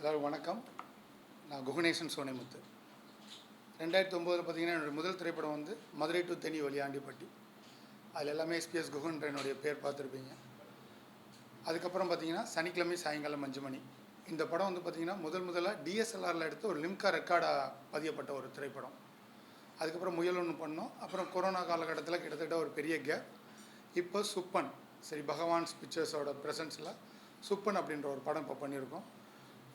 எல்லாரும் வணக்கம். நான் குகணேசன் சோனைமுத்து. 2009 பார்த்தீங்கன்னா என்னுடைய முதல் திரைப்படம் வந்து மதுரை டு தேனி வழி ஆண்டிப்பட்டி. அதில் எல்லாமே எஸ்பிஎஸ் குகன்ற என்னுடைய பேர் பார்த்துருப்பீங்க. அதுக்கப்புறம் பார்த்தீங்கன்னா சனிக்கிழமை சாயங்காலம் 5 மணி. இந்த படம் வந்து பார்த்தீங்கன்னா முதலாக டிஎஸ்எல்ஆரில் எடுத்து ஒரு லிம்கா ரெக்கார்டாக பதியப்பட்ட ஒரு திரைப்படம். அதுக்கப்புறம் முயல் ஒன்று பண்ணோம். அப்புறம் கொரோனா காலகட்டத்தில் கிட்டத்தட்ட ஒரு பெரிய கேப். இப்போ சுப்பன் சரி பகவான்ஸ் பிக்சர்ஸோட ப்ரெசன்ஸில் சுப்பன் அப்படின்ற ஒரு படம் இப்போ பண்ணியிருக்கோம்.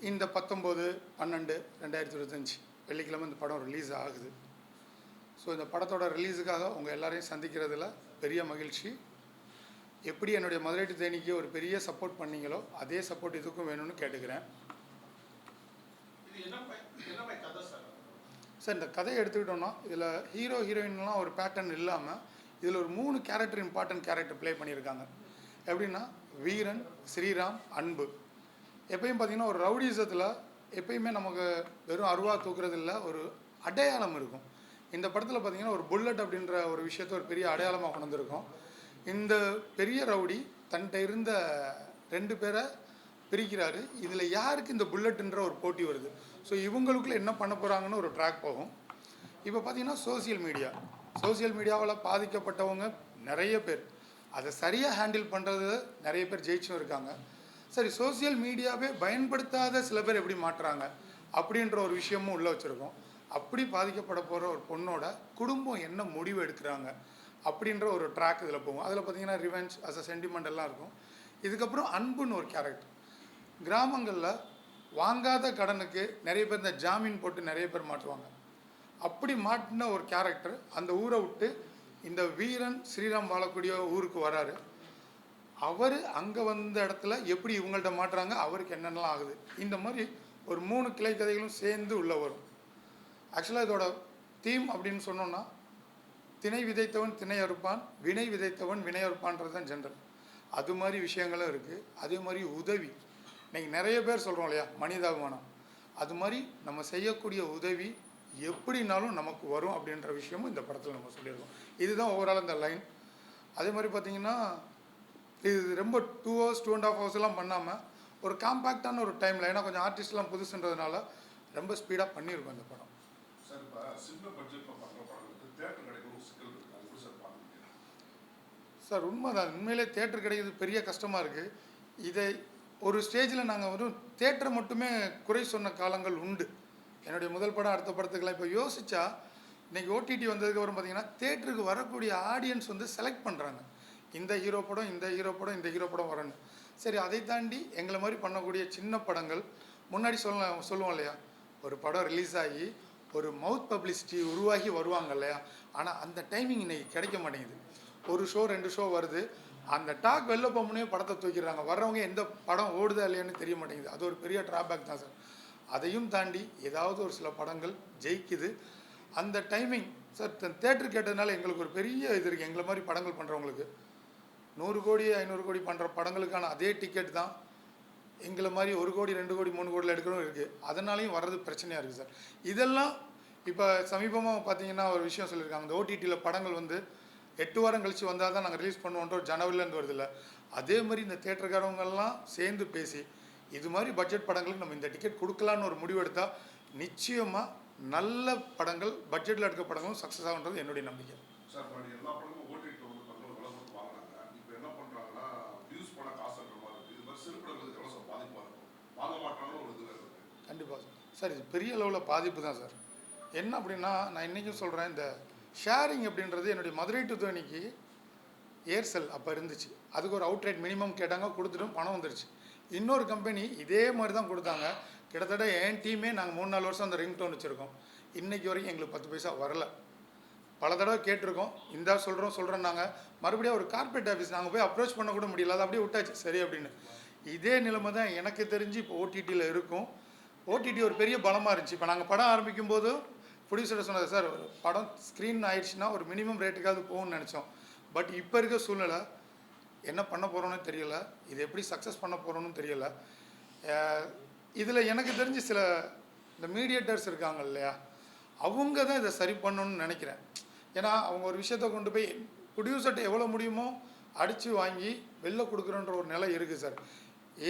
இந்த 19/12/2025 வெள்ளிக்கிழமை இந்த படம் ரிலீஸ் ஆகுது. ஸோ இந்த படத்தோட ரிலீஸுக்காக உங்கள் எல்லாரையும் சந்திக்கிறதுல பெரிய மகிழ்ச்சி. எப்படி என்னுடைய மதுரை டு தேனிக்கு ஒரு பெரிய சப்போர்ட் பண்ணீங்களோ அதே சப்போர்ட் இதுக்கும் வேணும்னு கேட்டுக்கிறேன். சார் இந்த கதையை எடுத்துக்கிட்டோன்னா இதில் ஹீரோ ஹீரோயின்லாம் ஒரு பேட்டர்ன் இல்லாமல் இதில் ஒரு 3 கேரக்டர் இம்பார்ட்டன்ட் கேரக்டர் ப்ளே பண்ணியிருக்காங்க. எப்படின்னா வீரன், ஸ்ரீராம், அன்பு. எப்பயும் பார்த்திங்கன்னா ஒரு ரவுடிசத்தில் எப்பயுமே நமக்கு வெறும் அருவா தூக்குறது இல்லை, ஒரு அடையாளம் இருக்கும். இந்த படத்தில் பார்த்திங்கன்னா ஒரு புல்லட் அப்படின்ற ஒரு விஷயத்தை ஒரு பெரிய அடையாளமாக கொண்டு வந்திருக்கோம். இந்த பெரிய ரவுடி தன்கிட்ட இருந்த 2 பேரை பிரிக்கிறாரு. இதில் யாருக்கு இந்த புல்லட்டுன்ற ஒரு போட்டி வருது. ஸோ இவங்களுக்குள்ள என்ன பண்ண போகிறாங்கன்னு ஒரு ட்ராக் போகும். இப்போ பார்த்திங்கன்னா சோசியல் மீடியாவில் பாதிக்கப்பட்டவங்க நிறைய பேர், அதை சரியாக ஹேண்டில் பண்ணுறது நிறைய பேர் ஜெயிச்சும் இருக்காங்க. சரி, சோசியல் மீடியாவே பயன்படுத்தாத சில பேர் எப்படி மாட்டுறாங்க அப்படின்ற ஒரு விஷயமும் உள்ளே வச்சுருக்கோம். அப்படி பாதிக்கப்பட போகிற ஒரு பொண்ணோட குடும்பம் என்ன முடிவு எடுக்கிறாங்க அப்படின்ற ஒரு ட்ராக் இதில் போகும். அதில் பார்த்திங்கன்னா ரிவெஞ்ச் அஸ் அ சென்டிமெண்ட் எல்லாம் இருக்கும். இதுக்கப்புறம் அன்புன்னு ஒரு கேரக்டர். கிராமங்களில் வாங்காத கடனுக்கு நிறைய பேர் இந்த ஜாமீன் போட்டு நிறைய பேர் மாட்டுவாங்க. அப்படி மாட்டின ஒரு கேரக்டர் அந்த ஊரை விட்டு இந்த வீரன் ஸ்ரீராம் வாழக்கூடிய ஊருக்கு வராரு. அவர் அங்கே வந்த இடத்துல எப்படி இவங்கள்ட்ட மாட்டுறாங்க, அவருக்கு என்னென்னலாம் ஆகுது, இந்த மாதிரி ஒரு 3 கிளை கதைகளும் சேர்ந்து உள்ளே வரும். ஆக்சுவலாக இதோட தீம் அப்படின்னு சொன்னோன்னா திணை விதைத்தவன் திணை அறுப்பான், வினை விதைத்தவன் வினை அறுப்பான்றது தான் ஜென்ரல். அது மாதிரி விஷயங்களும் இருக்குது. அதே மாதிரி உதவி, இன்றைக்கி நிறைய பேர் சொல்கிறோம் இல்லையா, மனிதாபிமானம். அது மாதிரி நம்ம செய்யக்கூடிய உதவி எப்படினாலும் நமக்கு வரும் அப்படின்ற விஷயமும் இந்த படத்தில் நம்ம சொல்லியிருக்கோம். இதுதான் ஓவரால் இந்த லைன். அதே மாதிரி பார்த்திங்கன்னா இது ரொம்ப 2 hours 2.5 hours பண்ணாமல் ஒரு காம்பேக்டான ஒரு டைமில், ஏன்னா கொஞ்சம் ஆர்டிஸ்ட்லாம் புதுசுன்றதுனால ரொம்ப ஸ்பீடாக பண்ணியிருக்கோம் இந்த படம். சார் இப்போ சின்ன பட்ஜெட்டில் பண்ணுற படங்களுக்கு தேட்டர் கிடைக்கணும் சிக்கல் இருக்குது, அது கூட சார் பார்க்க சார் உண்மைதான். உண்மையிலே தேட்டர் கிடைக்கிறது பெரிய கஷ்டமாக இருக்குது. இதை ஒரு ஸ்டேஜில் நாங்கள் ஒரு தேட்டரை மட்டுமே குறை சொன்ன காலங்கள் உண்டு. என்னுடைய முதல் படம் அடுத்த படத்துக்கெல்லாம் இப்போ யோசித்தா இன்றைக்கி ஓடிடி வந்ததுக்கப்புறம் பார்த்திங்கன்னா தேட்டருக்கு வரக்கூடிய ஆடியன்ஸ் வந்து செலக்ட் பண்ணுறாங்க. இந்த ஹீரோ படம் இந்த ஹீரோ படம் இந்த ஹீரோ படம் வரணும். சரி, அதை தாண்டி எங்களை மாதிரி பண்ணக்கூடிய சின்ன படங்கள் முன்னாடி சொல்லுவோம் இல்லையா, ஒரு படம் ரிலீஸ் ஆகி ஒரு மவுத் பப்ளிசிட்டி உருவாகி வருவாங்க இல்லையா, ஆனால் அந்த டைமிங் இன்றைக்கி கிடைக்க மாட்டேங்குது. ஒரு ஷோ 2 ஷோ வருது, அந்த டாக் வெளில போகமுன்னே படத்தை தூக்கிடுறாங்க. வர்றவங்க எந்த படம் ஓடுதா இல்லையான்னு தெரிய மாட்டேங்குது. அது ஒரு பெரிய ட்ராபேக் தான் சார். அதையும் தாண்டி ஏதாவது ஒரு சில படங்கள் ஜெயிக்குது. அந்த டைமிங் சார் தேட்டர் கேட்டதுனால எங்களுக்கு ஒரு பெரிய இது இருக்குது. எங்களை மாதிரி படங்கள் பண்ணுறவங்களுக்கு 100 கோடி 500 கோடி பண்ணுற படங்களுக்கான அதே டிக்கெட் தான் எங்களை மாதிரி 1 கோடி 2 கோடி 3 கோடியில் எடுக்கணும் இருக்குது. அதனாலையும் வர்றது பிரச்சனையாக இருக்குது சார். இதெல்லாம் இப்போ சமீபமாக பார்த்தீங்கன்னா ஒரு விஷயம் சொல்லியிருக்காங்க, இந்த ஓடிடியில் படங்கள் வந்து 8 வாரம் கழித்து வந்தால் தான் நாங்கள் ரிலீஸ் பண்ணுவோன்ற ஜனவரிலேருந்து வருதில்ல. அதே மாதிரி இந்த தேட்டருக்காரவங்கெல்லாம் சேர்ந்து பேசி இது மாதிரி பட்ஜெட் படங்களுக்கு நம்ம இந்த டிக்கெட் கொடுக்கலான்னு ஒரு முடிவு எடுத்தால் நிச்சயமாக நல்ல படங்கள் பட்ஜெட்டில் எடுக்க படங்களும் சக்ஸஸ் ஆகுன்றது என்னுடைய நம்பிக்கை. சார் எல்லா படமும் ஓடிடியில் வந்து விலை கொடுத்து வாங்கினாங்க. இப்போ என்ன பண்ணுறாங்கன்னா வியூஸ் பண்ண காசு இருக்கிற மாதிரி இருக்குது. இது மாதிரி சிறு படங்களுக்கு எவ்வளோ சார் பாதிப்பாக இருக்கும், வாங்க மாட்டாங்கன்னு ஒரு இது இருக்குது. கண்டிப்பாக சார் இது பெரிய அளவில் பாதிப்பு தான் சார். என்ன அப்படின்னா நான் இன்றைக்கும் சொல்கிறேன், இந்த ஷேரிங் அப்படின்றது என்னுடைய மதுரை டு தேனிக்கு ஏர்செல் அப்போ இருந்துச்சு. அதுக்கு ஒரு அவுட்ரேட் மினிமம் கேட்டாங்க, கொடுத்துட்டும் பணம் வந்துருச்சு. இன்னொரு கம்பெனி இதே மாதிரி தான் கொடுத்தாங்க. கிட்டத்தட்ட என் டீமே நாங்கள் 3-4 வருஷம் அந்த ரிங் டோன் வச்சுருக்கோம். இன்றைக்கி வரைக்கும் எங்களுக்கு 10 பைசா வரலை. பல தடவை கேட்டிருக்கோம், இந்த சொல்கிறோன்னாங்க. மறுபடியும் ஒரு கார்பரேட் ஆஃபீஸ் நாங்கள் போய் அப்ரோச் பண்ண கூட முடியல, அதை அப்படியே விட்டாச்சு சரி அப்படின்னு. இதே நிலைமை தான் எனக்கு தெரிஞ்சு இப்போ ஓடிடியில் இருக்கும். ஓடிடி ஒரு பெரிய பலமாக இருந்துச்சு. இப்போ நாங்கள் படம் ஆரம்பிக்கும் போது ப்ரொடியூசர் சொன்னது, சார் படம் ஸ்க்ரீன் ஆயிடுச்சுன்னா ஒரு மினிமம் ரேட்டுக்காவது போகும்னு நினச்சோம். பட் இப்போ இருக்க சூழ்நிலை என்ன பண்ண போகிறோன்னு தெரியலை, இது எப்படி சக்ஸஸ் பண்ண போகிறோன்னு தெரியலை. இதில் எனக்கு தெரிஞ்சு சில இந்த மீடியேட்டர்ஸ் இருக்காங்க இல்லையா, அவங்க தான் இதை சரி பண்ணணும்னு நினைக்கிறேன். ஏன்னா அவங்க ஒரு விஷயத்தை கொண்டு போய் ப்ரொடியூசர்கிட்ட எவ்வளோ முடியுமோ அடித்து வாங்கி வெளில கொடுக்குறோன்ற ஒரு நிலை இருக்குது சார்.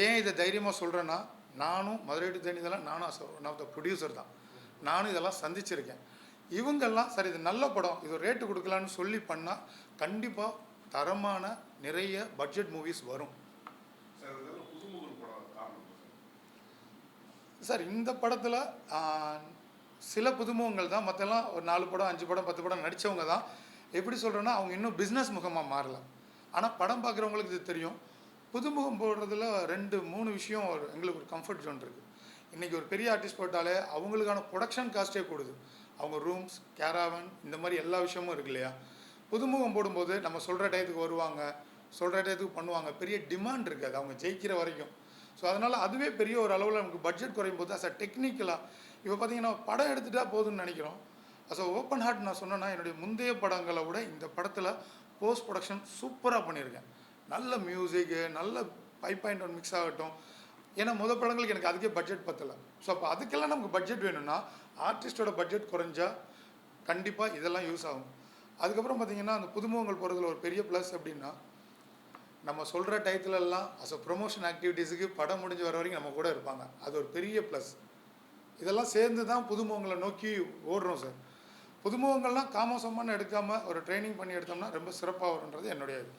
ஏன் இதை தைரியமாக சொல்கிறேன்னா, நானும் மதுரை டு தேனி இதெல்லாம் நானும் ஒன் ஆஃப் த ப்ரொடியூசர் தான். நானும் இதெல்லாம் சந்திச்சிருக்கேன். இவங்கெல்லாம் சரி இது நல்ல படம், இது ரேட்டு கொடுக்கலான்னு சொல்லி பண்ணால் கண்டிப்பாக தரமான நிறைய பட்ஜெட் மூவிஸ் வரும். சார் இந்த படத்தில் சில புதுமுகங்கள் தான், மற்றெல்லாம் ஒரு 4 படம் 5 படம் 10 படம் நடித்தவங்க தான். எப்படி சொல்கிறேன்னா அவங்க இன்னும் பிஸ்னஸ் முகமாக மாறல. ஆனால் படம் பார்க்குறவங்களுக்கு இது தெரியும். புதுமுகம் போடுறதுல 2-3 விஷயம் எங்களுக்கு ஒரு கம்ஃபர்ட் ஜோன் இருக்குது. இன்றைக்கி ஒரு பெரிய ஆர்டிஸ்ட் போட்டாலே அவங்களுக்கான ப்ரொடக்ஷன் காஸ்ட்டே கூடுது. அவங்க ரூம்ஸ், கேராவன், இந்த மாதிரி எல்லா விஷயமும் இருக்கு இல்லையா. புதுமுகம் போடும்போது நம்ம சொல்கிற டயத்துக்கு வருவாங்க, சொல்கிற டயத்துக்கு பண்ணுவாங்க. பெரிய டிமாண்ட் இருக்காது அவங்க ஜெயிக்கிற வரைக்கும். ஸோ அதனால் அதுவே பெரிய ஒரு அளவில் நமக்கு பட்ஜெட் குறையும் போது அஸ் அ டெக்னிக்கலாக இப்போ பார்த்தீங்கன்னா படம் எடுத்துகிட்டா போதும்னு நினைக்கிறோம். அஸ் அ ஓப்பன் ஹார்ட் நான் சொன்னேன்னா என்னுடைய முந்தைய படங்களை விட இந்த படத்தில் போஸ்ட் ப்ரொடக்ஷன் சூப்பராக பண்ணியிருக்கேன். நல்ல மியூசிக்கு, நல்ல 5.1 மிக்ஸ் ஆகட்டும். ஏன்னா படங்களுக்கு எனக்கு அதுக்கே பட்ஜெட் பத்தலை. ஸோ அப்போ அதுக்கெல்லாம் நமக்கு பட்ஜெட் வேணும்னா ஆர்டிஸ்டோட பட்ஜெட் குறைஞ்சா கண்டிப்பாக இதெல்லாம் யூஸ் ஆகும். அதுக்கப்புறம் பார்த்திங்கன்னா அந்த புதுமுகங்கள் போகிறதுல ஒரு பெரிய ப்ளஸ் எப்படின்னா நம்ம சொல்கிற டயத்துலலாம் அஸ் அ ப்ரொமோஷன் ஆக்டிவிட்டீஸுக்கு படம் முடிஞ்சு வர வரைக்கும் நம்ம கூட இருப்பாங்க. அது ஒரு பெரிய ப்ளஸ். இதெல்லாம் சேர்ந்து தான் புதுமுகங்களை நோக்கி ஓடுறோம் சார். புதுமுகங்கள்லாம் காமோசமான எடுக்காமல் ஒரு ட்ரைனிங் பண்ணி எடுத்தோம்னா ரொம்ப சிறப்பாக வரும்ன்றது என்னுடைய இது.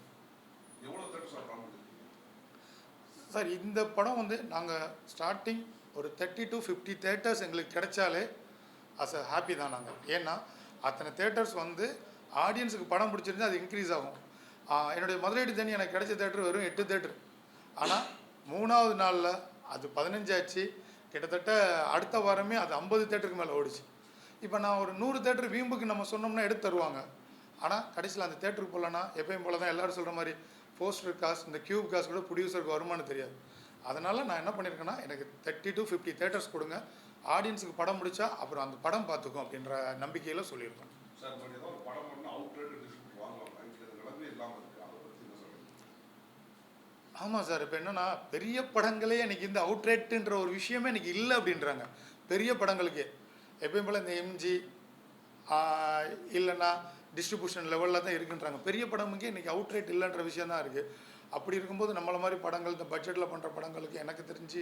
சார் இந்த படம் நாங்கள் ஸ்டார்டிங் ஒரு 30 to 50 தேட்டர்ஸ் எங்களுக்கு கிடைச்சாலே அஸ் அ ஹாப்பி தான் நாங்கள். ஏன்னா அத்தனை தேட்டர்ஸ் ஆடியன்ஸுக்கு படம் பிடிச்சிருந்தா அது இன்க்ரீஸ் ஆகும். என்னுடைய மதுரை டு தேனி எனக்கு கிடைச்ச தேட்டர் வெறும் 8 தேட்டர். ஆனால் 3வது நாளில் அது 15 ஆச்சு. கிட்டத்தட்ட அடுத்த வாரமே அது 50 தேட்டருக்கு மேலே ஓடிச்சு. இப்போ நான் ஒரு 100 தேட்டர் வீம்புக்கு நம்ம சொன்னோம்னா எடுத்து தருவாங்க. ஆனால் கடைசியில் அந்த தேட்டருக்கு போகலன்னா எப்பயும் போல தான் எல்லோரும் சொல்கிற மாதிரி போஸ்டர் காசு, இந்த கியூப் காசு கூட ப்ரொடியூசருக்கு வருமானு தெரியாது. அதனால் நான் என்ன பண்ணியிருக்கேன்னா எனக்கு 30 to 50 தேட்டர்ஸ் கொடுங்க, ஆடியன்ஸுக்கு படம் முடிச்சா அப்புறம் அந்த படம் பார்த்துக்கும் அப்படின்ற நம்பிக்கையில் சொல்லியிருக்கேன். ஆமாம் சார். இப்போ என்னென்னா பெரிய படங்களே எனக்கு இந்த அவுட்ரேட்டுன்ற ஒரு விஷயமே எனக்கு இல்லை அப்படின்றாங்க. பெரிய படங்களுக்கே எப்பயும் போல் இந்த எம்ஜி இல்லைன்னா டிஸ்ட்ரிபியூஷன் லெவலில் தான் இருக்குன்றாங்க. பெரிய படமுக்கே இன்றைக்கி அவுட்ரேட் இல்லைன்ற விஷயம் தான் இருக்குது. அப்படி இருக்கும்போது நம்மளை மாதிரி படங்கள் இந்த பட்ஜெட்டில் பண்ணுற படங்களுக்கு எனக்கு தெரிஞ்சு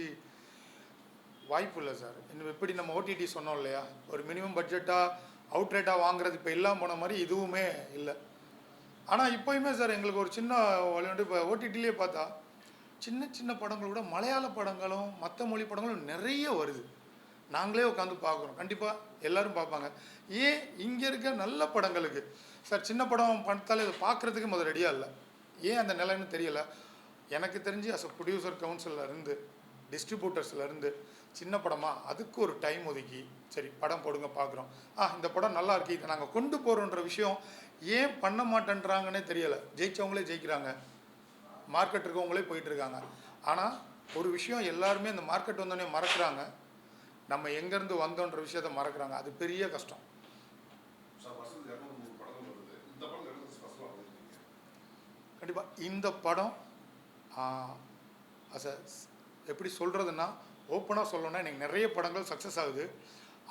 வாய்ப்பு இல்லை சார். இன்னும் எப்படி நம்ம ஓடிடி சொன்னோம் இல்லையா, ஒரு மினிமம் பட்ஜெட்டாக அவுட்ரேட்டாக வாங்குறது இப்போ இல்லாமல் போன மாதிரி இதுவுமே இல்லை. ஆனால் இப்போயுமே சார் எங்களுக்கு ஒரு சின்ன இப்போ ஓடிடிலே பார்த்தா சின்ன சின்ன படங்கள் கூட மலையாள படங்களும் மற்ற மொழி படங்களும் நிறைய வருது. நாங்களே உட்காந்து பார்க்குறோம். கண்டிப்பாக எல்லோரும் பார்ப்பாங்க. ஏன் இங்கே இருக்க நல்ல படங்களுக்கு சார் சின்ன படம் பார்த்தாலே அதை பார்க்குறதுக்கு முதல் ரெடியாக இல்லை. ஏன் அந்த நிலைன்னு தெரியலை. எனக்கு தெரிஞ்சு அஸ் அ ப்ரொடியூசர் கவுன்சிலேருந்து டிஸ்ட்ரிபியூட்டர்ஸ்லேருந்து சின்ன படமாக அதுக்கு ஒரு டைம் ஒதுக்கி சரி படம் போடுங்க பார்க்குறோம், இந்த படம் நல்லா இருக்குது, இதை நாங்கள் கொண்டு போகிறோன்ற விஷயம் ஏன் பண்ண மாட்டேன்றாங்கன்னே தெரியலை. ஜெயித்தவங்களே ஜெயிக்கிறாங்க, மார்க்கெட் இருக்கவங்களே போயிட்டுருக்காங்க. ஆனால் ஒரு விஷயம் எல்லாருமே அந்த மார்க்கெட் வந்தோடனே மறக்கிறாங்க, நம்ம எங்கேருந்து வந்தோன்ற விஷயத்த மறக்கிறாங்க. அது பெரிய கஷ்டம். கண்டிப்பாக இந்த படம் எப்படி சொல்கிறதுன்னா ஓப்பனாக சொல்லணும்னா எனக்கு நிறைய படங்கள் சக்ஸஸ் ஆகுது.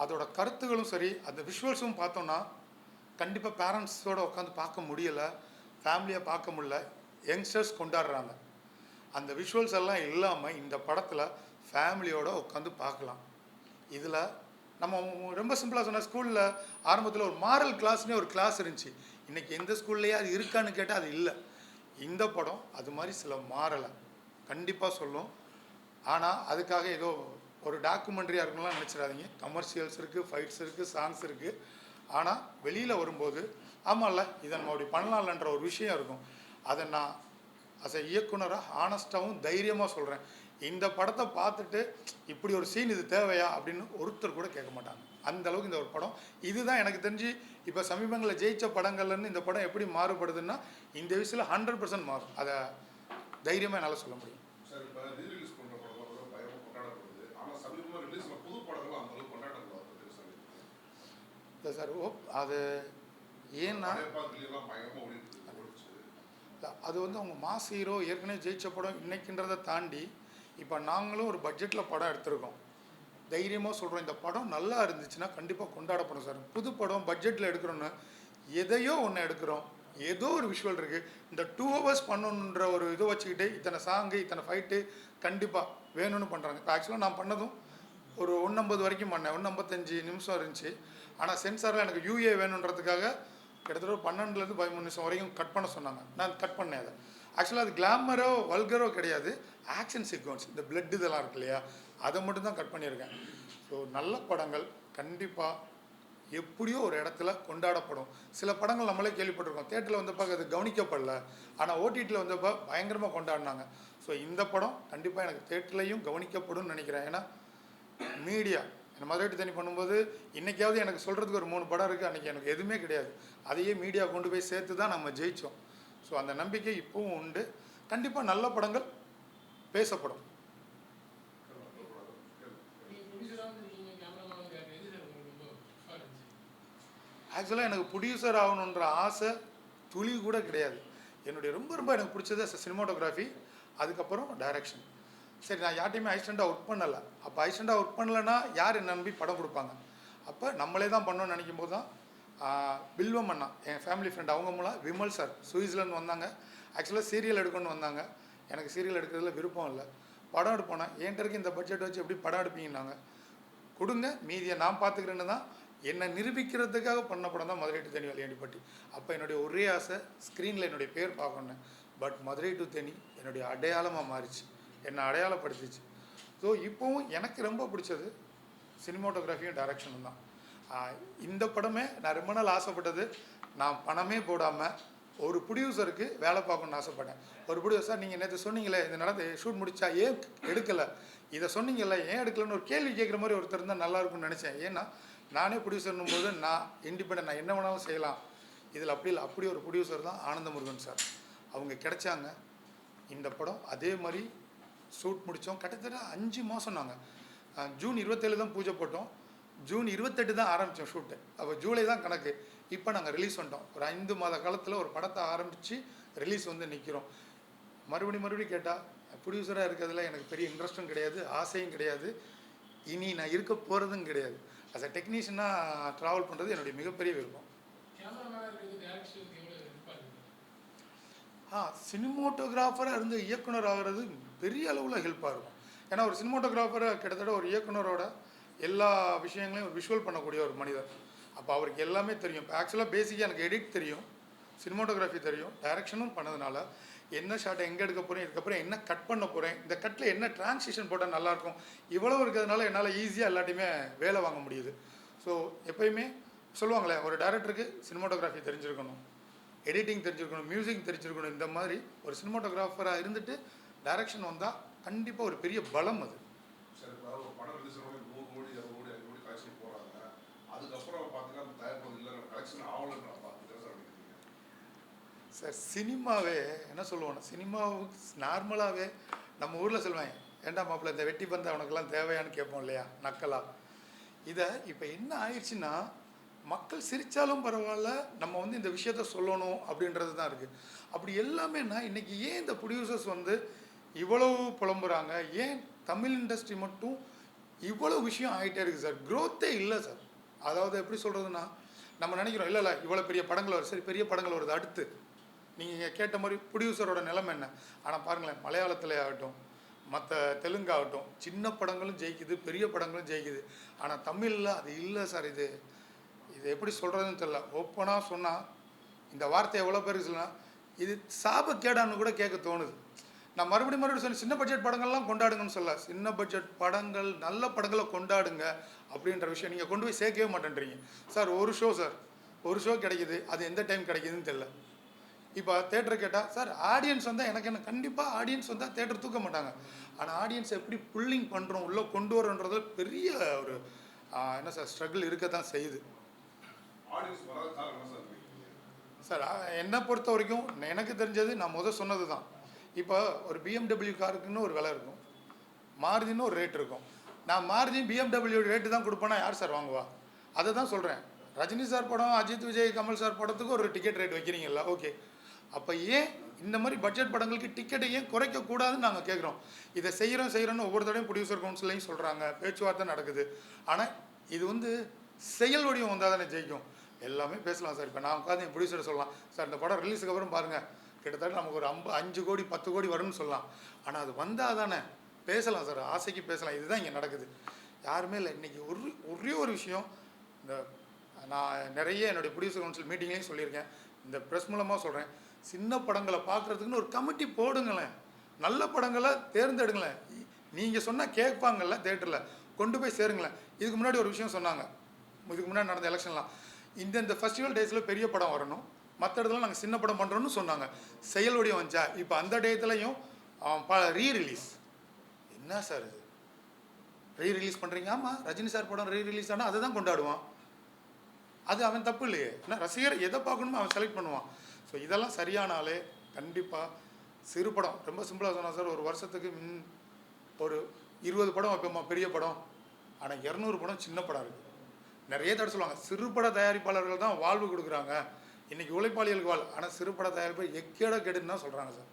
அதோட கருத்துகளும் சரி அந்த விஷுவல்ஸும் பார்த்தோன்னா கண்டிப்பாக பேரண்ட்ஸோடு உட்காந்து பார்க்க முடியலை, ஃபேமிலியாக பார்க்க முடியல. யங்ஸ்டர்ஸ் கொண்டாடுறாங்க. அந்த விஷுவல்ஸ் எல்லாம் இல்லாமல் இந்த படத்தில் ஃபேமிலியோடு உட்காந்து பார்க்கலாம். இதில் நம்ம ரொம்ப சிம்பிளாக சொன்னால் ஸ்கூலில் ஆரம்பத்தில் ஒரு மாரல் கிளாஸ்னே ஒரு கிளாஸ் இருந்துச்சு. இன்றைக்கி எந்த ஸ்கூல்லையே அது இருக்கான்னு கேட்டால் அது இல்லை. இந்த படம் அது மாதிரி சில மாறலை கண்டிப்பாக சொல்லும். ஆனால் அதுக்காக ஏதோ ஒரு டாக்குமெண்ட்ரியாக இருக்குலாம் நினச்சிடாதீங்க. கமர்ஷியல்ஸ் இருக்குது, ஃபைட்ஸ் இருக்குது, சாங்ஸ் இருக்குது. ஆனால் வெளியில் வரும்போது ஆமாம்ல இதை நம்ம அப்படி பண்ணலாம்லன்ற ஒரு விஷயம் இருக்கும். அதை நான் அஸ் அ இயக்குனராக ஆனஸ்ட்டாகவும் தைரியமாக சொல்கிறேன். இந்த படத்தை பார்த்துட்டு இப்படி ஒரு சீன் இது தேவையா அப்படின்னு ஒருத்தர் கூட கேட்க மாட்டாங்க. அந்த அளவுக்கு இந்த ஒரு படம் இதுதான் எனக்கு தெரிஞ்சு இப்போ சமீபங்களில் ஜெயித்த படங்கள்லேருந்து இந்த படம் எப்படி மாறுபடுதுன்னா இந்த விஷயத்தில் 100% மாறும். அதை தைரியமாக என்னால் சொல்ல முடியும். இல்லை சார், அது ஏன்னா அது அவங்க மாஸ் ஹீரோ ஏற்கனவே ஜெயிச்ச படம் இன்னைக்குன்றதை தாண்டி இப்போ நாங்களும் ஒரு பட்ஜெட்டில் படம் எடுத்திருக்கோம். தைரியமாக சொல்கிறோம், இந்த படம் நல்லா இருந்துச்சுன்னா கண்டிப்பாக கொண்டாடப்படும் சார். புது படம் பட்ஜெட்டில் எடுக்கிறோன்னு எதையோ ஒன்று எடுக்கிறோம், ஏதோ ஒரு விஷுவல் இருக்குது. இந்த 2 ஹவர்ஸ் பண்ணணுன்ற ஒரு இதை வச்சுக்கிட்டு இத்தனை சாங்கு இத்தனை ஃபைட்டு கண்டிப்பாக வேணும்னு பண்ணுறாங்க. இப்போ ஆக்சுவலாக நான் பண்ணதும் ஒரு 1:50 வரைக்கும் பண்ணேன். 1:55 நிமிஷம் இருந்துச்சு. ஆனால் சென்சாரில் எனக்கு யூஏ வேணுன்றதுக்காக கிட்டத்தட்ட ஒரு 12லேருந்து 13 நிமிஷம் வரைக்கும் கட் பண்ண சொன்னாங்க. நான் கட் பண்ணேன் அதை. ஆக்சுவலாக அது கிளாமரோ வல்கரோ கிடையாது, ஆக்ஷன் சீக்வன்ஸ், இந்த பிளட் இதெல்லாம் இருக்கு இல்லையா, அதை மட்டும் தான் கட் பண்ணியிருக்கேன். ஸோ நல்ல படங்கள் கண்டிப்பாக எப்படியோ ஒரு இடத்துல கொண்டாடப்படும். சில படங்கள் நம்மளே கேள்விப்பட்டிருக்கோம், தேட்டரில் வந்தப்போ அது கவனிக்கப்படல, ஆனால் ஓடிடியில் வந்தப்போ பயங்கரமாக கொண்டாடினாங்க. ஸோ இந்த படம் கண்டிப்பாக எனக்கு தேட்டர்லையும் கவனிக்கப்படும் நினைக்கிறேன். ஏன்னா மீடியா இந்த மதுரை டு தேனி பண்ணும்போது இன்றைக்காவது எனக்கு சொல்கிறதுக்கு ஒரு 3 படம் இருக்குது, அன்றைக்கி எனக்கு எதுவுமே கிடையாது. அதையே மீடியா கொண்டு போய் சேர்த்து தான் நம்ம ஜெயித்தோம். ஸோ அந்த நம்பிக்கை இப்போவும் உண்டு. கண்டிப்பாக நல்ல படங்கள் பேசப்படும். ஆக்சுவலாக எனக்கு ப்ரொடியூசர் ஆகணுன்ற ஆசை துளி கூட கிடையாது. என்னுடைய ரொம்ப ரொம்ப எனக்கு பிடிச்சது சினிமாட்டோகிராஃபி, அதுக்கப்புறம் டைரக்ஷன். சரி, நான் யார்ட்டையுமே அசிஸ்டண்ட்டாக ஒர்க் பண்ணலை. அப்போ அசிஸ்டண்ட்டாக ஒர்க் பண்ணலைன்னா யார் என்ன நம்பி படம் கொடுப்பாங்க? அப்போ நம்மளே தான் பண்ணணும்னு நினைக்கும் போது தான் பில்வம் அண்ணா, என் ஃபேமிலி ஃப்ரெண்ட், அவங்க மூலம் விமல் சார் சுவிட்சர்லேருந்து வந்தாங்க. ஆக்சுவலாக சீரியல் எடுக்கணும்னு வந்தாங்க. எனக்கு சீரியல் எடுக்கிறதுல விருப்பம் இல்லை. படம் எடுப்போனேன், என்கிட்ட இருக்க இந்த பட்ஜெட் வச்சு எப்படி படம் எடுப்பீங்கன்னாங்க. கொடுங்க, மீதியை நான் பார்த்துக்கிறேன்னு தான் என்னை நிரூபிக்கிறதுக்காக பண்ண படம் தான் மதுரை டு தேனி வலியாண்டிப்பட்டி. அப்போ என்னுடைய ஒரே ஆசை ஸ்க்ரீனில் என்னுடைய பேர் பார்க்கணும். பட் மதுரை டு தேனி என்னுடைய அடையாளமாக மாறிச்சு, என்னை அடையாளப்படுத்திச்சு. ஸோ இப்போவும் எனக்கு ரொம்ப பிடிச்சது சினிமாட்டோகிராஃபியும் டைரக்ஷனும் தான். இந்த படமே நான் ரொம்ப நாள் ஆசைப்பட்டது. நான் பணமே போடாமல் ஒரு ப்ரொடியூசருக்கு வேலை பார்க்கணுன்னு ஆசைப்பட்டேன். ஒரு ப்ரொடியூசர், நீங்கள் நேற்று சொன்னீங்களே இது நடந்து ஷூட் முடிச்சா ஏன் எடுக்கலை, இதை சொன்னீங்கல்ல ஏன் எடுக்கலன்னு ஒரு கேள்வி கேட்குற மாதிரி ஒருத்தர் இருந்தால் நல்லாயிருக்கும்னு நினச்சேன். ஏன்னா நானே ப்ரொடியூசர்னும் போது நான் இண்டிபெண்டன்ட், நான் என்ன வேணாலும் செய்யலாம். இதில் அப்படி இல்லை, அப்படி ஒரு ப்ரொடியூசர் தான் ஆனந்த முருகன் சார். அவங்க கிடைச்சாங்க. இந்த படம் அதே மாதிரி ஷூட் முடித்தோம். கிட்டத்தட்ட 5 மாதம். நாங்கள் ஜூன் 27 தான் பூஜை போட்டோம், ஜூன் 28 தான் ஆரம்பித்தோம் ஷூட்டு. அப்போ ஜூலை தான் கணக்கு. இப்போ நாங்கள் ரிலீஸ் பண்ணிட்டோம். ஒரு 5 மாத காலத்தில் ஒரு படத்தை ஆரம்பித்து ரிலீஸ் வந்து நிற்கிறோம். மறுபடியும் கேட்டால் ப்ரொடியூசராக இருக்கிறதுல எனக்கு பெரிய இன்ட்ரெஸ்ட்டும் கிடையாது, ஆசையும் கிடையாது, இனி நான் இருக்க போகிறதும் கிடையாது. அஸ் அ டெக்னீஷியனாக ட்ராவல் பண்ணுறது என்னுடைய மிகப்பெரிய விருப்பம். சினிமோட்டோகிராஃபராக இருந்து இயக்குனர் ஆகிறது பெரிய அளவில் ஹெல்ப்பாக இருக்கும். ஏன்னா ஒரு சினிமோட்டோகிராஃபரை கிட்டத்தட்ட ஒரு இயக்குனரோட எல்லா விஷயங்களையும் ஒரு விஷுவல் பண்ணக்கூடிய ஒரு மனிதர். அப்போ அவருக்கு எல்லாமே தெரியும். இப்போ ஆக்சுவலாக பேசிக்காக எனக்கு எடிட் தெரியும், சினிமோட்டோகிராஃபி தெரியும், டைரக்ஷனும் பண்ணதுனால என்ன ஷாட்டை எங்கே எடுக்க போகிறேன், இதுக்கப்புறம் என்ன கட் பண்ண போகிறேன், இந்த கட்டில் என்ன டிரான்சிஷன் போட்டால் நல்லாயிருக்கும், இவ்வளோ இருக்கிறதுனால என்னால் ஈஸியாக எல்லாத்தையுமே வேலை வாங்க முடியுது. ஸோ எப்போயுமே சொல்லுவாங்களே, ஒரு டைரக்டருக்கு சினிமோட்டோகிராஃபி தெரிஞ்சிருக்கணும், எடிட்டிங் தெரிஞ்சிருக்கணும், மியூசிக் தெரிஞ்சிருக்கணும். இந்த மாதிரி ஒரு சினிமோட்டோகிராஃபராக இருந்துட்டு டைரக்ஷன் வந்தால் கண்டிப்பாக ஒரு பெரிய பலம் அது. சார் சினிமாவே என்ன சொல்லுவோம், சினிமாவுக்கு நார்மலாகவே நம்ம ஊரில் சொல்லுவாங்க, ஏண்டா மாப்பிள்ள இந்த வெட்டி பந்த அவனுக்கெல்லாம் தேவையான்னு கேட்போம் இல்லையா, நக்கலா. இதை இப்போ என்ன ஆயிடுச்சுன்னா, மக்கள் சிரித்தாலும் பரவாயில்ல, நம்ம வந்து இந்த விஷயத்த சொல்லணும் அப்படின்றது தான் இருக்குது. அப்படி எல்லாமேனா இன்றைக்கி ஏன் இந்த ப்ரொடியூசர்ஸ் வந்து இவ்வளவு புலம்புறாங்க, ஏன் தமிழ் இண்டஸ்ட்ரி மட்டும் இவ்வளோ விஷயம் ஆகிட்டே இருக்குது சார், க்ரோத்தே இல்லை சார். அதாவது எப்படி சொல்கிறதுனா, நம்ம நினைக்கிறோம் இல்லை இவ்வளோ பெரிய படங்கள் வருது, சரி பெரிய படங்கள் வருது, அடுத்து நீங்கள் கேட்ட மாதிரி ப்ரொடியூசரோட நிலைமை என்ன. ஆனால் பாருங்களேன், மலையாளத்தில் ஆகட்டும், மற்ற தெலுங்காகட்டும், சின்ன படங்களும் ஜெயிக்குது, பெரிய படங்களும் ஜெயிக்குது. ஆனால் தமிழில் அது இல்லை சார். இது எப்படி சொல்கிறதுன்னு தெரியல. ஓப்பனாக சொன்னால் இந்த வார்த்தை எவ்வளோ பேருக்கு சொல்லலாம், இது சாபக்கேடான்னு கூட கேட்க தோணுது. நான் மறுபடியும் சொன்னேன், சின்ன பட்ஜெட் படங்கள்லாம் கொண்டாடுங்கன்னு சொல்ல, சின்ன பட்ஜெட் படங்கள் நல்ல படங்களை கொண்டாடுங்க அப்படின்ற விஷயம் நீங்கள் கொண்டு போய் சேர்க்கவே மாட்டேன்றீங்க சார். ஒரு ஷோ கிடைக்குது, அது எந்த டைம் கிடைக்குதுன்னு தெரியல. இப்போ தேட்டர் கேட்டால் சார் ஆடியன்ஸ் வந்தால் எனக்கு என்ன, கண்டிப்பாக ஆடியன்ஸ் வந்தால் தேட்டர் தூக்க மாட்டாங்க. ஆனால் ஆடியன்ஸ் எப்படி புல்லிங் பண்ணுறோம், உள்ளே கொண்டு வரோன்றது பெரிய ஒரு என்ன சார் ஸ்ட்ரகிள் இருக்க தான் செய்யுது சார். என்னை பொறுத்த வரைக்கும் எனக்கு தெரிஞ்சது நான் சொன்னது தான். இப்போ ஒரு BMW காருக்குன்னு ஒரு விலை இருக்கும், மாருதின்னு ஒரு ரேட் இருக்கும். நான் மாருதி BMW ரேட்டு தான் கொடுப்பேன்னா யார் சார் வாங்குவா? அதை தான் சொல்கிறேன். ரஜினி சார் படம், அஜித், விஜய், கமல் சார் படத்துக்கு ஒரு டிக்கெட் ரேட் வைக்கிறீங்களா, ஓகே. அப்போ ஏன் இந்த மாதிரி பட்ஜெட் படங்களுக்கு டிக்கெட்டை ஏன் குறைக்கக்கூடாதுன்னு நாங்கள் கேட்குறோம். இதை செய்கிறோன்னு ஒவ்வொரு தடையும் ப்ரொடியூசர் கவுன்சிலையும் சொல்கிறாங்க, பேச்சுவார்த்தை நடக்குது. ஆனால் இது வந்து செயல் வடிவம் வந்தால் தானே ஜெயிக்கும். எல்லாமே பேசலாம் சார். இப்போ நான் உட்காந்து என் ப்ரொடியூசர் சொல்லலாம், சார் இந்த படம் ரிலீஸுக்கு அப்புறம் பாருங்கள் கிட்டத்தட்ட நமக்கு ஒரு 5 கோடி 10 கோடி வரும்னு சொல்லலாம். ஆனால் அது வந்தால் தானே பேசலாம் சார், ஆசைக்கு பேசலாம். இதுதான் இங்கே நடக்குது. யாருமே இல்லை. இன்றைக்கி ஒரே ஒரு விஷயம், இந்த நான் நிறைய என்னுடைய ப்ரொடியூசர் கவுன்சில் மீட்டிங்லேயும் சொல்லியிருக்கேன், இந்த ப்ரெஸ் மூலமாக சொல்கிறேன், சின்ன படங்களை பார்க்குறதுக்குன்னு ஒரு கமிட்டி போடுங்களேன், நல்ல படங்களை தேர்ந்தெடுங்களேன். நீங்கள் சொன்னால் கேட்பாங்கல்ல, தேட்டரில் கொண்டு போய் சேருங்களேன். இதுக்கு முன்னாடி ஒரு விஷயம் சொன்னாங்க, இதுக்கு முன்னாடி நடந்த எலெக்ஷன்லாம், இந்த ஃபெஸ்டிவல் டேஸில் பெரிய படம் வரணும், மற்ற இடத்துல நாங்கள் சின்ன படம் பண்ணுறோன்னு சொன்னாங்க. செயல் வடிவம் வந்துச்சா? இப்போ அந்த டேத்துலையும் ரீரிலீஸ். என்ன சார் இது ரீரிலீஸ் பண்ணுறீங்க? ஆமாம், ரஜினி சார் படம் ரீரிலீஸ் ஆனால் அதை தான் கொண்டாடுவான். அது அவன் தப்பு இல்லையே. ஏன்னா ரசிகர் எதை பார்க்கணுமோ அவன் செலக்ட் பண்ணுவான். ஸோ இதெல்லாம் சரியானாலே கண்டிப்பாக சிறு படம், ரொம்ப சிம்பிளாக சொன்னால் சார், ஒரு வருஷத்துக்கு ஒரு 20 படம் வைப்போமா பெரிய படம், ஆனால் 200 படம் சின்ன படம் இருக்குது. நிறைய தடவை சொல்லுவாங்க, சிறுபட தயாரிப்பாளர்கள் தான் வாழ்வு கொடுக்குறாங்க, இன்றைக்கி உழைப்பாளிகளுக்கு வாழ். ஆனால் சிறுபட தயாரிப்பு எக்கேட கெடுன்னு தான் சொல்கிறாங்க சார்.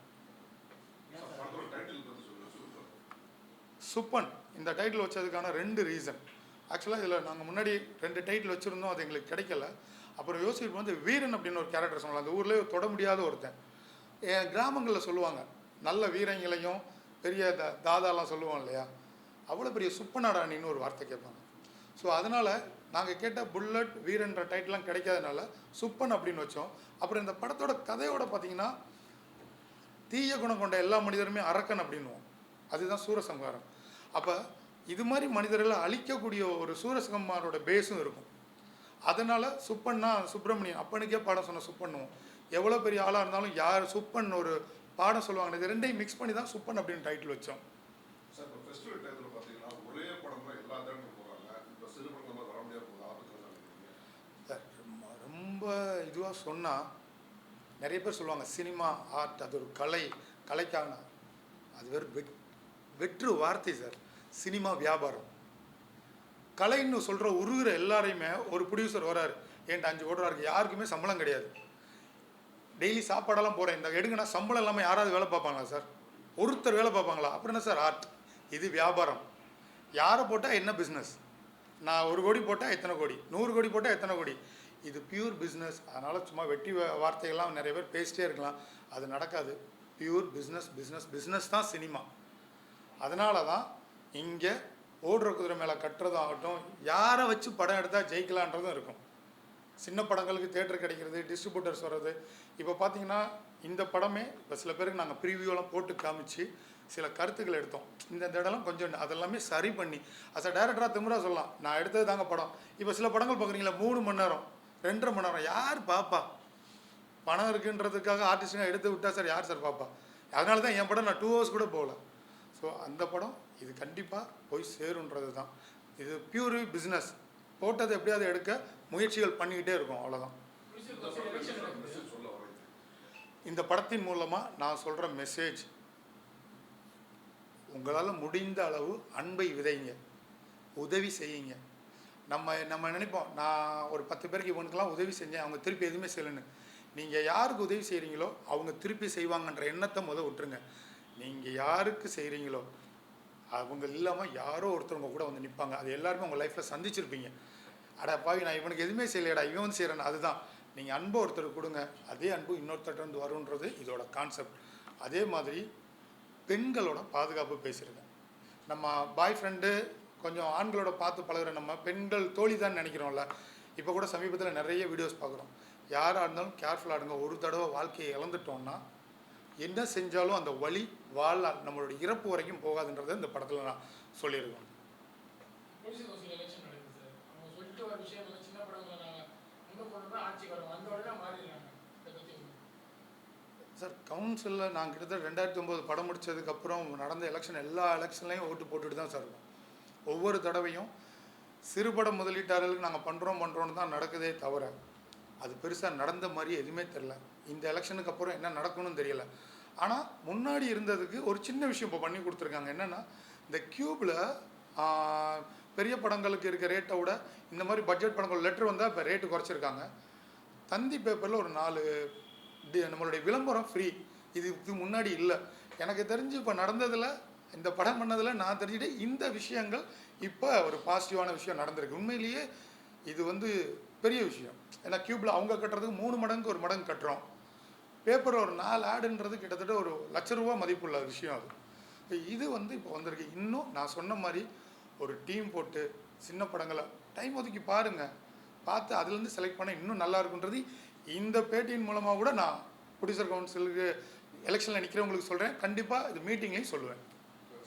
சுப்பன் இந்த டைட்டில் வச்சதுக்கான 2 ரீசன். ஆக்சுவலாக இதில் நாங்கள் முன்னாடி 2 டைட்டில் வச்சுருந்தோம், அது எங்களுக்கு கிடைக்கல. அப்புறம் யோசிச்சுட்டு வந்து வீரன் அப்படின்னு ஒரு கேரக்டர் சொல்லலாம். அந்த ஊர்லேயே தொட முடியாத ஒருத்தன். என் கிராமங்களில் சொல்லுவாங்க, நல்ல வீரங்களையும் பெரிய தாதாலாம் சொல்லுவோம் இல்லையா, அவ்வளோ பெரிய சுப்பநாடானின்னு ஒரு வார்த்தை கேட்பாங்க. ஸோ அதனால் நாங்கள் கேட்ட புல்லட் வீரன்ற டைட்டிலாம் கிடைக்காதனால சுப்பன் அப்படின்னு வச்சோம். அப்புறம் இந்த படத்தோட கதையோட பார்த்தீங்கன்னா, தீய குணம் கொண்ட எல்லா மனிதருமே அரக்கன் அப்படின்னுவோம், அதுதான் சூரசம்ஹாரம். அப்போ இது மாதிரி மனிதர்களை அழிக்கக்கூடிய ஒரு சூரசம்ஹாரோட பேஸும் இருக்கும். அதனால் சுப்பன்னா சுப்பிரமணியன் அப்பனுக்கே பாடம் சொன்ன சுப்பண்ணுவோம். எவ்வளோ பெரிய ஆளாக இருந்தாலும் யார் சுப்பன் ஒரு பாடம் சொல்லுவாங்க, இது 2ஐயும் மிக்ஸ் பண்ணி தான் சுப்பன் அப்படின்னு டைட்டில் வச்சோம். சார் இப்போ ஃபெஸ்டிவல் டைத்தில் பார்த்தீங்கன்னா ஒரே படம் தான் எல்லா தேட்டரும் போகிறாங்க. இப்போ சிறு படங்கள் வர முடியாது போகுது, ஆபத்து சார். ரொம்ப இதுவாக சொன்னால் நிறைய பேர் சொல்லுவாங்க, சினிமா ஆர்ட் அது ஒரு கலைக்கான அது வெறும் வெற்று வார்த்தை சார். சினிமா வியாபாரம். கலைன்னு சொல்கிற உருகிற எல்லாரையுமே ஒரு ப்ரொடியூசர் வராரு, என்கிட்ட 5 கோடி ரூபா இருக்குது, யாருக்குமே சம்பளம் கிடையாது, டெய்லி சாப்பாடெல்லாம் போகிறேன், இந்த எடுங்கன்னா சம்பளம் இல்லாமல் யாராவது வேலை பார்ப்பாங்களா சார்? ஒருத்தர் வேலை பார்ப்பாங்களா? அப்புறம் என்ன சார் ஆர்ட்? இது வியாபாரம். யாரை போட்டால் என்ன பிஸ்னஸ்? நான் 1 கோடி போட்டால் எத்தனை கோடி, 100 கோடி போட்டால் எத்தனை கோடி? இது பியூர் பிஸ்னஸ். அதனால் சும்மா வெட்டி வார்த்தைகள்லாம் நிறைய பேர் பேசிட்டே இருக்கலாம், அது நடக்காது. பியூர் பிஸ்னஸ், பிஸ்னஸ் பிஸ்னஸ் தான் சினிமா. அதனால தான் இங்கே ஓடுற குதிரை மேலே கட்டுறதாகட்டும், யாரை வச்சு படம் எடுத்தால் ஜெயிக்கலான்றதும் இருக்கும். சின்ன படங்களுக்கு தேட்டர் கிடைக்கிறது, டிஸ்ட்ரிபியூட்டர்ஸ் வர்றது. இப்போ பார்த்தீங்கன்னா இந்த படமே இப்போ சில பேருக்கு நாங்கள் ப்ரீவியூலாம் போட்டு காமிச்சு சில கருத்துக்கள் எடுத்தோம். இந்த இடம்லாம் கொஞ்சம் அதெல்லாமே சரி பண்ணி அஸ் அ டேரக்டராக திமுறா சொல்லலாம், நான் எடுத்தது தாங்க படம். இப்போ சில படங்கள் பார்க்குறீங்களா 3 மணி நேரம் 2.5 மணி நேரம், யார் பாப்பா? பணம் இருக்குன்றதுக்காக ஆர்டிஸ்ட்டுங்க எடுத்து விட்டா சார் யார் சார் பாப்பா? அதனால தான் என் படம் நான் 2 ஹவர்ஸ் கூட போகல. ஸோ அந்த படம் இது கண்டிப்பாக போய் சேருன்றது தான். இது பியூர் பிஸ்னஸ். போட்டதை எப்படியாவது எடுக்க முயற்சிகள் பண்ணிக்கிட்டே இருக்கும், அவ்வளோதான். இந்த படத்தின் மூலமாக நான் சொல்கிற மெசேஜ், உங்களால் முடிந்த அளவு அன்பை விதைங்க, உதவி செய்யுங்க. நம்ம நினைப்போம், நான் ஒரு 10 பேருக்கு இவனுக்கெல்லாம் உதவி செஞ்சேன், அவங்க திருப்பி எதுவுமே செய்யலைன்னு. நீங்கள் யாருக்கு உதவி செய்கிறீங்களோ அவங்க திருப்பி செய்வாங்கன்ற எண்ணத்தை விட்டுருங்க. நீங்கள் யாருக்கு செய்கிறீங்களோ அவங்க இல்லாமல் யாரோ ஒருத்தவங்க கூட வந்து நிற்பாங்க. அது எல்லாருமே உங்கள் லைஃப்பில் சந்திச்சிருப்பீங்க. அடப்பாவி நான் இவனுக்கு எதுவுமே செய்யலையடா, இவன் வந்து செய்கிறேன்னு. அதுதான் நீங்கள் அன்பு ஒருத்தருக்கு கொடுங்க, அதே அன்பு இன்னொருத்தருந்து வருன்றது இதோட கான்செப்ட். அதே மாதிரி பெண்களோட பாதுகாப்பு பேசியிருக்கேன். நம்ம பாய் ஃப்ரெண்டு கொஞ்சம் ஆண்களோட பார்த்து பழகிற நம்ம பெண்கள் தோழி தான் நினைக்கிறோம்ல. இப்போ கூட சமீபத்தில் நிறைய வீடியோஸ் பார்க்குறோம். யாராக இருந்தாலும் கேர்ஃபுல்லாக இருங்க. ஒரு தடவை வாழ்க்கையை இழந்துட்டோம்னா என்ன செஞ்சாலும் அந்த வலி வாழ்நாள் நம்மளோட இறப்பு வரைக்கும் போகாதுன்றதை இந்த படத்தில் நான் சொல்லியிருக்கேன். சார் கவுன்சிலில் நான் கிட்டத்தட்ட 2009 படம் முடித்ததுக்கப்புறம் நடந்த எலெக்ஷன் எல்லா எலெக்ஷன்லையும் ஓட்டு போட்டுட்டு தான் சார் இருக்கும். ஒவ்வொரு தடவையும் சிறுபட முதலீட்டாளர்களுக்கு நாங்கள் பண்ணுறோன்னு தான் நடக்குதே தவிர அது பெருசாக நடந்த மாதிரி எதுவுமே தெரில. இந்த எலெக்ஷனுக்கு அப்புறம் என்ன நடக்கணும்னு தெரியல. ஆனால் முன்னாடி இருந்ததுக்கு ஒரு சின்ன விஷயம் இப்போ பண்ணி கொடுத்துருக்காங்க. என்னென்னா, இந்த க்யூப்பில் பெரிய படங்களுக்கு இருக்க ரேட்டை விட இந்த மாதிரி பட்ஜெட் படங்கள் லெட்ரு வந்தால் இப்போ ரேட்டு குறைச்சிருக்காங்க. தந்தி பேப்பரில் ஒரு 4 நம்மளுடைய விளம்பரம் ஃப்ரீ. இதுக்கு முன்னாடி இல்லை. எனக்கு தெரிஞ்சு இப்போ நடந்ததில், இந்த படம் பண்ணதில் நான் தெரிஞ்சுட்டு இந்த விஷயங்கள் இப்போ ஒரு பாசிட்டிவான விஷயம் நடந்திருக்கு. உண்மையிலேயே இது வந்து பெரிய விஷயம். ஏன்னா கியூபில் அவங்க கட்டுறதுக்கு 3 மடங்கு 1 மடங்கு கட்டுறோம். பேப்பரில் ஒரு 4 ஆடுன்றது கிட்டத்தட்ட ஒரு ₹1,00,000 மதிப்புள்ள விஷயம் அது. இது வந்து இப்போ வந்திருக்கு. இன்னும் நான் சொன்ன மாதிரி ஒரு டீம் போட்டு சின்ன படங்களை டைம் ஒதுக்கி பாருங்கள். பார்த்து அதுலேருந்து செலக்ட் பண்ண இன்னும் நல்லா இருக்குன்றது இந்த பேட்டியின் மூலமாக கூட நான் ப்ரொடியூசர் கவுன்சிலுக்கு எலெக்ஷனில் நிற்கிறவங்களுக்கு சொல்கிறேன். கண்டிப்பாக இது மீட்டிங்லேயும் சொல்லுவேன்.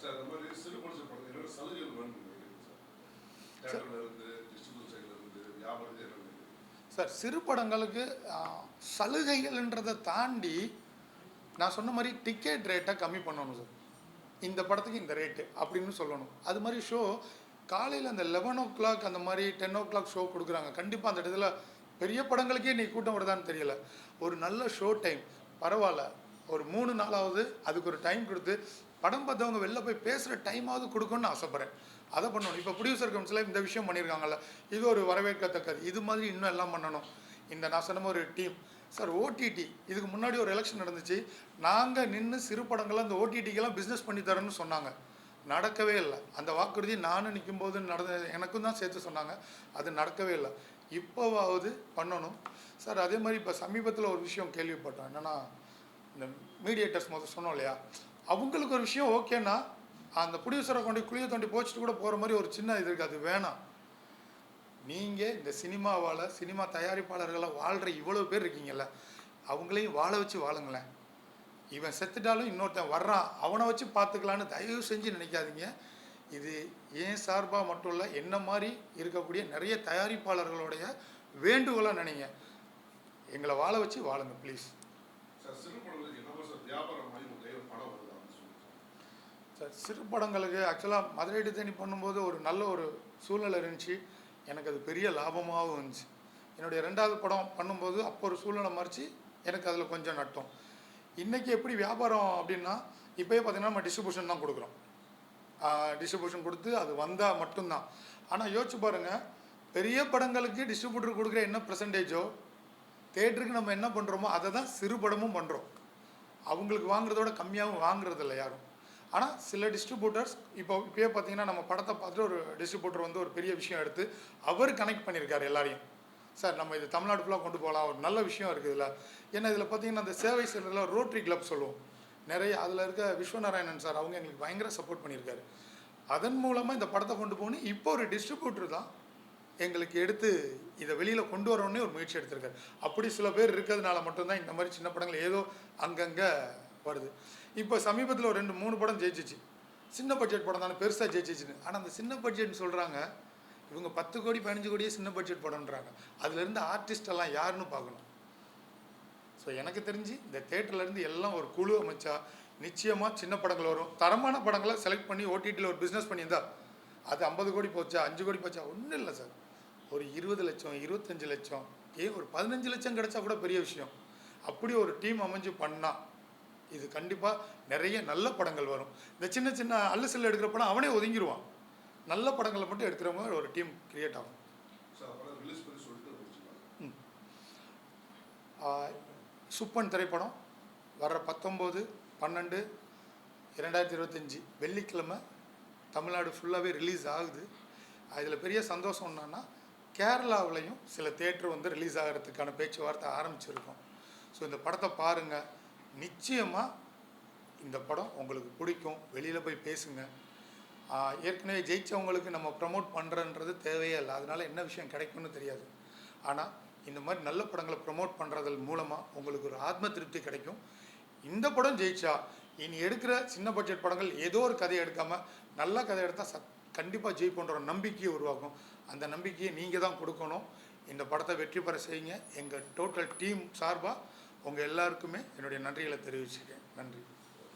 சார் அந்த மாதிரி சிறு பட்ஜெட் படங்கள் என்னென்ன சலுகைகள் வேணும் சார்? தேட்டர்ல இருந்து டிஸ்ட்ரிபியூஷன் சைடுல இருந்து வியாபாரத்தை சார் சிறு படங்களுக்கு சலுகைகள்ன்றதை தாண்டி நான் சொன்ன மாதிரி டிக்கெட் ரேட்டை கம்மி பண்ணணும் சார். இந்த படத்துக்கு இந்த ரேட்டு அப்படின்னு சொல்லணும். அது மாதிரி ஷோ காலையில் அந்த 11 அந்த மாதிரி 10 ஷோ கொடுக்குறாங்க. கண்டிப்பாக அந்த இடத்துல பெரிய படங்களுக்கே நீ கூட்டம் வருதான்னு தெரியல. ஒரு நல்ல ஷோ டைம் பரவாயில்ல, ஒரு 3 நாளாவது அதுக்கு ஒரு டைம் கொடுத்து படம் பார்த்தவங்க வெளில போய் பேசுகிற டைமாவது கொடுக்கணும்னு ஆசைப்பட்றேன். அதை பண்ணணும். இப்போ ப்ரொடியூசர் கவுன்சிலில் இந்த விஷயம் பண்ணியிருக்காங்கல்ல, இது ஒரு வரவேற்கத்தக்கது. இது மாதிரி இன்னும் எல்லாம் பண்ணணும். இந்த நான் சொன்ன ஒரு டீம் சார் ஓடிடி இதுக்கு முன்னாடி ஒரு எலெக்ஷன் நடந்துச்சு. நாங்கள் நின்று சிறு படங்களை அந்த ஓடிடிக்கெல்லாம் பிஸ்னஸ் பண்ணி தரோன்னு சொன்னாங்க. நடக்கவே இல்லை. அந்த வாக்குறுதி நானும் நிற்கும்போது எனக்கும் தான் சேர்த்து சொன்னாங்க. அது நடக்கவே இல்லை. இப்போவாவது பண்ணணும் சார். அதே மாதிரி இப்போ சமீபத்தில் ஒரு விஷயம் கேள்விப்பட்டோம். என்னென்னா இந்த மீடியேட்டர்ஸ் சொன்னோம் இல்லையா, அவங்களுக்கு ஒரு விஷயம் ஓகேன்னா அந்த ப்ரொடியூசரை கொண்டு குழியை தோண்டி போச்சுட்டு கூட போகிற மாதிரி ஒரு சின்ன இது இருக்குது. அது வேணாம். நீங்கள் இந்த சினிமா தயாரிப்பாளர்களை வாழ்கிற இவ்வளோ பேர் இருக்கீங்கல்ல, அவங்களையும் வாழ வச்சு வாழுங்களேன். இவன் செத்துட்டாலும் இன்னொருத்தன் வர்றான் அவனை வச்சு பார்த்துக்கலான்னு தயவு செஞ்சு நினைக்காதீங்க. இது ஏன் சார்பாக மட்டும் இல்லை, என்ன மாதிரி இருக்கக்கூடிய நிறைய தயாரிப்பாளர்களுடைய வேண்டுகோளாக நினைங்க. எங்களை வாழ வச்சு வாழுங்க ப்ளீஸ். சார் சிறு படங்களுக்கு ஆக்சுவலாக மதுரை தேனி பண்ணும்போது ஒரு நல்ல ஒரு சூழ்நிலை இருந்துச்சு. எனக்கு அது பெரிய லாபமாகவும் இருந்துச்சு. என்னுடைய 2வது படம் பண்ணும்போது அப்போ ஒரு சூழ்நிலை மறைச்சி எனக்கு அதில் கொஞ்சம் நட்டோம். இன்றைக்கி எப்படி வியாபாரம் அப்படின்னா இப்போயே பார்த்திங்கன்னா நம்ம டிஸ்ட்ரிபியூஷன் தான் கொடுக்குறோம். டிஸ்ட்ரிபியூஷன் கொடுத்து அது வந்தால் மட்டும்தான். ஆனால் யோசிச்சு பாருங்கள், பெரிய படங்களுக்கு டிஸ்ட்ரிபியூட்டர் கொடுக்குற என்ன பெர்சன்டேஜோ தேட்டருக்கு நம்ம என்ன பண்ணுறோமோ அதை தான் சிறு படமும் பண்ணுறோம். அவங்களுக்கு வாங்குறதோட கம்மியாகவும் வாங்குறதில்ல யாரும். ஆனால் சில டிஸ்ட்ரிபியூட்டர்ஸ் இப்போயே பார்த்தீங்கன்னா நம்ம படத்தை பார்த்துட்டு ஒரு டிஸ்ட்ரிபியூட்டர் வந்து ஒரு பெரிய விஷயம் எடுத்து அவர் கனெக்ட் பண்ணியிருக்காரு எல்லாரையும். சார் நம்ம இது தமிழ்நாடு ஃபுல்லாக கொண்டு போகலாம், ஒரு நல்ல விஷயம் இருக்குது இதில். ஏன்னா இதில் பார்த்தீங்கன்னா அந்த சேவை செல்வதில் ரோட்டரி கிளப் சொல்லுவோம் நிறைய, அதில் இருக்க விஸ்வநாராயணன் சார் அவங்க எங்களுக்கு பயங்கர சப்போர்ட் பண்ணியிருக்காரு. அதன் மூலமாக இந்த படத்தை கொண்டு போகணும். இப்போ ஒரு டிஸ்ட்ரிபியூட்டர் தான் எங்களுக்கு எடுத்து இதை வெளியில் கொண்டு வரணுன்னே ஒரு முயற்சி எடுத்திருக்காரு. அப்படி சில பேர் இருக்கிறதுனால மட்டும்தான் இந்த மாதிரி சின்ன படங்கள் ஏதோ அங்கங்கே வருது. இப்போ சமீபத்தில் ஒரு 2-3 படம் ஜெயிச்சிச்சு. சின்ன பட்ஜெட் படம் தானே பெருசாக ஜெயிச்சிச்சுன்னு. ஆனால் அந்த சின்ன பட்ஜெட்னு சொல்கிறாங்க, இவங்க 10 கோடி 15 கோடியே சின்ன பட்ஜெட் படம்ன்றாங்க. அதுலேருந்து ஆர்டிஸ்டெல்லாம் யாருன்னு பார்க்கணும். ஸோ எனக்கு தெரிஞ்சு இந்த தேட்டர்லேருந்து எல்லாம் ஒரு குழு அமைச்சா நிச்சயமாக சின்ன படங்கள் வரும். தரமான படங்களை செலக்ட் பண்ணி ஓடிடியில் ஒரு பிஸ்னஸ் பண்ணியிருந்தா அது 50 கோடி போச்சா 5 கோடி போச்சா ஒன்றும் இல்லை சார். ஒரு 20 லட்சம் 25 லட்சம் ஒரு 15 லட்சம் கிடைச்சா கூட பெரிய விஷயம். அப்படி ஒரு டீம் அமைஞ்சு பண்ணால் இது கண்டிப்பாக நிறைய நல்ல படங்கள் வரும். இந்த சின்ன சின்ன அல்லு செல்லு எடுக்கிற படம் அவனே ஒதுங்கிடுவான். நல்ல படங்களை மட்டும் எடுக்கிறவங்க ஒரு டீம் கிரியேட் ஆகும். சுப்பன் திரைப்படம் வர்ற 19/12/2025 வெள்ளிக்கிழமை தமிழ்நாடு ஃபுல்லாகவே ரிலீஸ் ஆகுது. அதில் பெரிய சந்தோஷம் என்னன்னா கேரளாவிலையும் சில தேட்டர் வந்து ரிலீஸ் ஆகிறதுக்கான பேச்சுவார்த்தை ஆரம்பிச்சிருக்கோம். ஸோ இந்த படத்தை பாருங்கள். நிச்சயமாக இந்த படம் உங்களுக்கு பிடிக்கும். வெளியில் போய் பேசுங்க. ஏற்கனவே ஜெயித்தவங்களுக்கு நம்ம ப்ரமோட் பண்ணுறன்றது தேவையே இல்லை. அதனால் என்ன விஷயம் கிடைக்கும்னு தெரியாது. ஆனால் இந்த மாதிரி நல்ல படங்களை ப்ரமோட் பண்ணுறதன் மூலமாக உங்களுக்கு ஒரு ஆத்ம திருப்தி கிடைக்கும். இந்த படம் ஜெயிச்சா இனி எடுக்கிற சின்ன பட்ஜெட் படங்கள் ஏதோ ஒரு கதையை எடுக்காமல் நல்ல கதை எடுத்தால் கண்டிப்பாக ஜெயிப்போன்ற நம்பிக்கையை உருவாக்கும். அந்த நம்பிக்கையை நீங்கள் தான் கொடுக்கணும். இந்த படத்தை வெற்றி பெற செய்யுங்க. எங்கள் டோட்டல் டீம் சார்பாக உங்கள் எல்லாருக்குமே என்னுடைய நன்றிகளை தெரிவிச்சுக்கேன். நன்றி.